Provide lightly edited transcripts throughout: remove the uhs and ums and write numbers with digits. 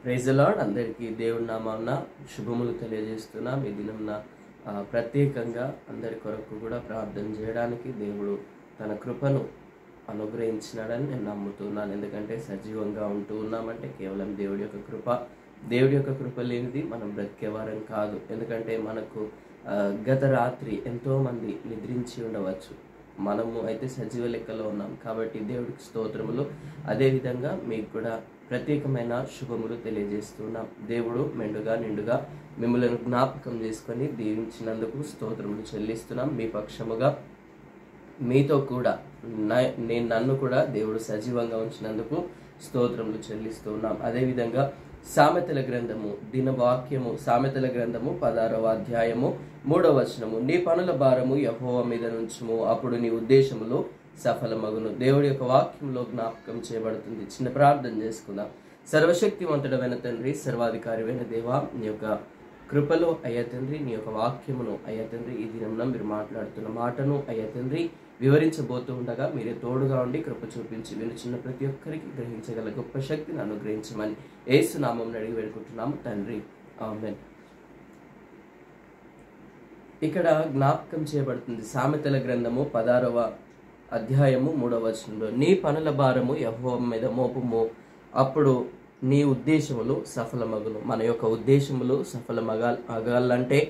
Praise the lord. అందరికీ దేవుడి నామాన శుభములు తెలియజేస్తున్నాం. ఈ దినంన ప్రత్యేకంగా అందరి కొరకు కూడా ప్రార్థన చేయడానికి దేవుడు తన కృపను అనుగ్రహించినాడని నేను నమ్ముతున్నాను. ఎందుకంటే సజీవంగా ఉంటూ ఉన్నామంటే కేవలం దేవుడి యొక్క కృప. దేవుడి యొక్క కృప లేనిది మనం బ్రతికేవారం కాదు. ఎందుకంటే మనకు గత రాత్రి ఎంతోమంది నిద్రించి ఉండవచ్చు, మనము అయితే సజీవ లెక్కలో ఉన్నాం. కాబట్టి దేవుడికి స్తోత్రములు. అదేవిధంగా మీకు కూడా ప్రత్యేకమైన శుభములు తెలియజేస్తున్నాం. దేవుడు మెండుగా నిండుగా మిమ్మల్ని జ్ఞాపకం చేసుకొని దీవించినందుకు స్తోత్రములు చెల్లిస్తున్నాం. మీ పక్షముగా మీతో కూడా నన్ను కూడా దేవుడు సజీవంగా ఉంచినందుకు స్తోత్రములు చెల్లిస్తున్నాం. అదేవిధంగా సామెతల గ్రంథము దినవాక్యము, సామెతల గ్రంథము 16వ అధ్యాయము 3వ వచనము, నీ పనుల భారము యెహోవా మీద నుంచుము, అప్పుడు నీ ఉద్దేశములు సఫలమగును. దేవుడి యొక్క వాక్యంలో జ్ఞాపకం చేయబడుతుంది. చిన్న ప్రార్థన చేసుకుందాం. సర్వశక్తివంతుడైన తండ్రి, సర్వాధికారివైన దేవా, నీ యొక్క కృపలో అయ్యా తండ్రి, నీ యొక్క వాక్యమును అయ్యా తండ్రి ఈ దినంలో మీరు మాట్లాడుతున్న మాటను అయ్యా తండ్రి వివరించబోతూ ఉండగా మీరే తోడుగా ఉండి కృప చూపించి వినుచున్న ప్రతి ఒక్కరికి గ్రహించగల గొప్ప శక్తిని అనుగ్రహించమని యేసు నామమున అడిగి వేడుకుంటున్నాము తండ్రి, ఆమేన్. ఇక్కడ జ్ఞాపకం చేయబడుతుంది సామెతల గ్రంథము 16వ అధ్యాయము 3వ వచనంలో, నీ పనుల భారము యెహోవా మీద మోపుము, అప్పుడు నీ ఉద్దేశములు సఫలమగును. మన యొక్క ఉద్దేశములు సఫలమగాలంటే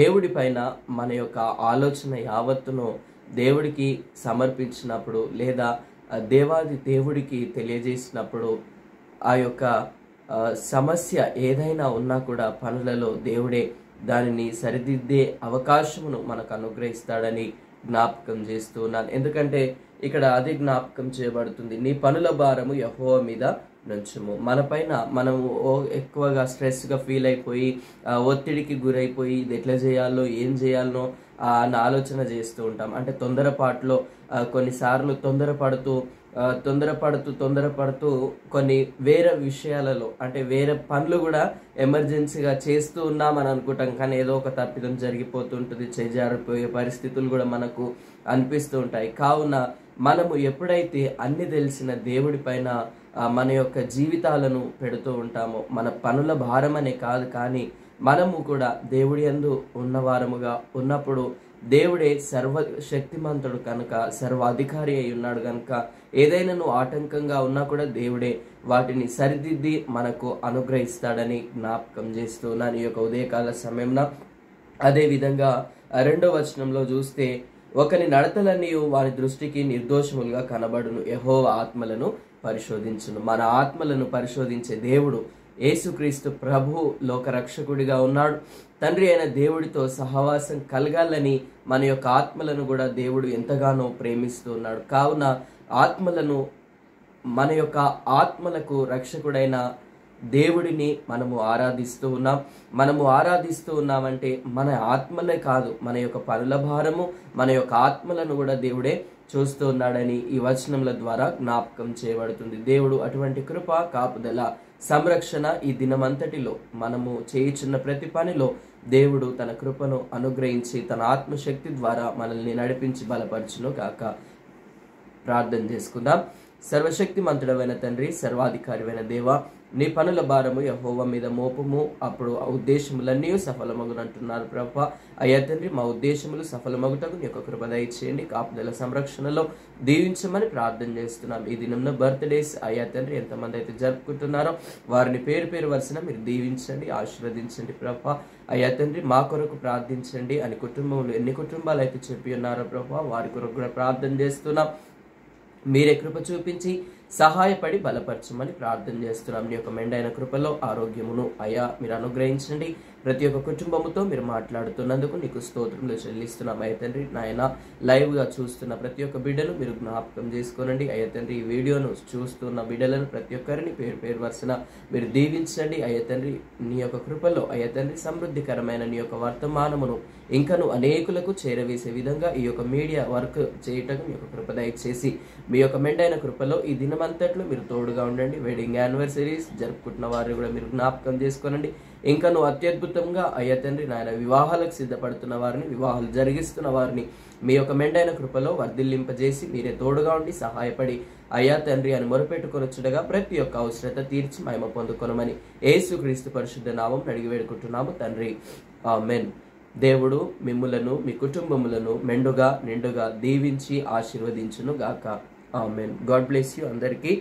దేవుడి పైన మన యొక్క ఆలోచన యావత్తును దేవుడికి సమర్పించినప్పుడు, లేదా దేవాది దేవుడికి తెలియజేసినప్పుడు, ఆ యొక్క సమస్య ఏదైనా ఉన్నా కూడా పనులలో దేవుడే దానిని సరిదిద్దే అవకాశమును మనకు అనుగ్రహిస్తాడని జ్ఞాపకం చేస్తూ ఉన్నాను. ఎందుకంటే ఇక్కడ అది జ్ఞాపకం చేయబడుతుంది, నీ పనుల భారము యెహోవా మీద నుంచుము. మన పైన మనము ఎక్కువగా స్ట్రెస్గా ఫీల్ అయిపోయి ఒత్తిడికి గురైపోయి ఇది ఎట్లా చేయాలో ఏం చేయాలనో అన్న ఆలోచన చేస్తూ ఉంటాం. అంటే తొందరపాటులో కొన్నిసార్లు తొందరపడుతూ కొన్ని వేరే విషయాలలో, అంటే వేరే పనులు కూడా ఎమర్జెన్సీగా చేస్తూ ఉన్నామని అనుకుంటాం. కానీ ఏదో ఒక తప్పిదం జరిగిపోతుంటుంది, చేజారిపోయే పరిస్థితులు కూడా మనకు అనిపిస్తూ ఉంటాయి. కావున మనము ఎప్పుడైతే అన్ని తెలిసిన దేవుడి పైన మన యొక్క జీవితాలను పెడుతూ ఉంటామో, మన పనుల భారమనే కాదు కానీ మనము కూడా దేవుడి యందు ఉన్నవారముగా ఉన్నప్పుడు దేవుడే సర్వశక్తిమంతుడు కనుక, సర్వాధికారి అయి ఉన్నాడు కనుక ఏదైనా ఆటంకంగా ఉన్నా కూడా దేవుడే వాటిని సరిదిద్ది మనకు అనుగ్రహిస్తాడని జ్ఞాపకం చేస్తున్నాను ఈ యొక్క ఉదయకాల సమయంలో. అదేవిధంగా 2వ వచనంలో చూస్తే, ఒకని నడతలన్నీ వారి దృష్టికి నిర్దోషములుగా కనబడును, యెహోవా ఆత్మలను పరిశోధించును. మన ఆత్మలను పరిశోధించే దేవుడు యేసుక్రీస్తు ప్రభు లోకరక్షకుడిగా ఉన్నాడు. తండ్రి అయిన దేవుడితో సహవాసం కలగాలని మన యొక్క ఆత్మలను కూడా దేవుడు ఎంతగానో ప్రేమిస్తూ ఉన్నాడు. కావున మన యొక్క ఆత్మలకు రక్షకుడైన దేవుడిని మనము ఆరాధిస్తూ ఉన్నామంటే మన ఆత్మలే కాదు, మన యొక్క పనుల భారము, మన యొక్క ఆత్మలను కూడా దేవుడే చూస్తూ ఉన్నాడని ఈ వచనముల ద్వారా జ్ఞాపకం చేయబడుతుంది. దేవుడు అటువంటి కృప, కాపుదల, సంరక్షణ ఈ దినమంతటిలో మనము చేయుచున్న ప్రతి పనిలో దేవుడు తన కృపను అనుగ్రహించి తన ఆత్మశక్తి ద్వారా మనల్ని నడిపించి బలపరచును గాక. ప్రార్థన చేసుకుందాం. సర్వశక్తిమంతుడైన తండ్రి, సర్వాధికారివైన దేవా, నీ పనుల భారము యెహోవా మీద మోపము, అప్పుడు ఆ ఉద్దేశములన్నీ సఫలమగునంటున్నారు ప్రభా. అయ్యా తండ్రి, మా ఉద్దేశములు సఫలమగుటకు నీ యొక్క కృప దయచేయండి. కాపుదల సంరక్షణలో దీవించమని ప్రార్థన చేస్తున్నాం. ఈ దినంలో బర్త్డేస్ అయ్యా తండ్రి ఎంతమంది అయితే జరుపుకుంటున్నారో వారిని పేరు వరుసన మీరు దీవించండి, ఆశీర్వదించండి ప్రభా. అయ్యా తండ్రి, మా కొరకు ప్రార్థించండి అని కుటుంబంలో ఎన్ని కుటుంబాలు అయితే చెప్పి ఉన్నారో ప్రభా, వారి కొరకు కూడా ప్రార్థన చేస్తున్నాం. మీరే కృప చూపించి సహాయపడి బలపరచమని ప్రార్థన చేస్తున్నాం. నీ యొక్క మెండైన కృపలో ఆరోగ్యమును అయ్యా మీరు అనుగ్రహించండి. ప్రతి ఒక్క కుటుంబముతో మీరు మాట్లాడుతున్నందుకు నీకు స్తోత్రములు చెల్లిస్తున్నాం. అయ్యా తండ్రి, నాయన లైవ్గా చూస్తున్న ప్రతి ఒక్క బిడ్డను మీరు జ్ఞాపకం చేసుకోనండి. అయ్యా తండ్రి, ఈ వీడియోను చూస్తున్న బిడ్డలను ప్రతి ఒక్కరిని పేరు వరుసన మీరు దీవించండి. అయ్యా తండ్రి, నీ యొక్క కృపలో అయ్యా తండ్రి సమృద్ధికరమైన నీ యొక్క వర్తమానమును ఇంకను అనేకులకు చేరవేసే విధంగా ఈ యొక్క మీడియా వర్క్ చేయటం మీ యొక్క కృప దయచేసి మీ యొక్క మెండైన కృపలో ఈ దినం సంవత్సరం అంతట్లో మీరు తోడుగా ఉండండి. వెడ్డింగ్ యానివర్సరీస్ జరుపుకుంటున్న వారిని కూడా మీరు జ్ఞాపకం చేసుకోనండి. ఇంకా నువ్వు అత్యద్భుతంగా అయ్యా తండ్రి నాయన వివాహాలకు సిద్ధపడుతున్న వారిని, వివాహాలు జరిగిస్తున్న వారిని మీ యొక్క మెండైన కృపలో వర్ధిల్లింపజేసి మీరే తోడుగా ఉండి సహాయపడి అయ్యా తండ్రి అని మొరపెట్టుకొనొచ్చుడగా ప్రతి ఒక్క అవసరత తీర్చి మహిమ పొందుకొనమని యేసుక్రీస్తు పరిశుద్ధ నామం అడిగి వేడుకుంటున్నాము తండ్రి, ఆమేన్. దేవుడు మిమ్ములను మీ కుటుంబములను మెండుగా నిండుగా దీవించి ఆశీర్వదించును గాక. ఆమేన్. గాడ్ బ్లెస్ యూ అందరికీ.